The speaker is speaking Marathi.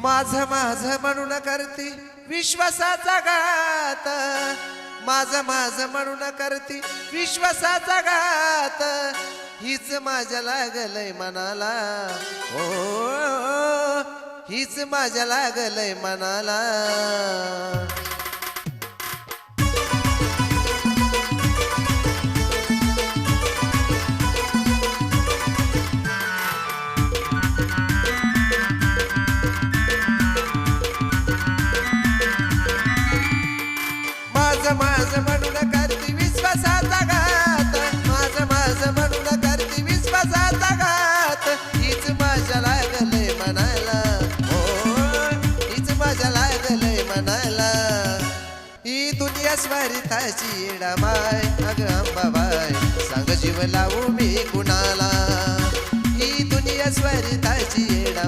माझं माझं म्हणून करती विश्वासाचा घात, माझं माझं म्हणून करती विश्वासाचा घात, हीच माझ्या लागलंय मनाला, ओ हीच माझ्या लागलंय मनाला. माझं माझं म्हणून करती विश्वासाचा घात, माझं माझं म्हणून करती विश्वासाचा घात, हीच माझ्या लागलंय मनाला, हो हीच माझ्या लागलंय मनाला. ही दुनिया स्वार्थाची येडामाय, अगं अंबाबाई सांग जीव लावू मी कुणाला. ही दुनिया स्वार्थाची येडामाय.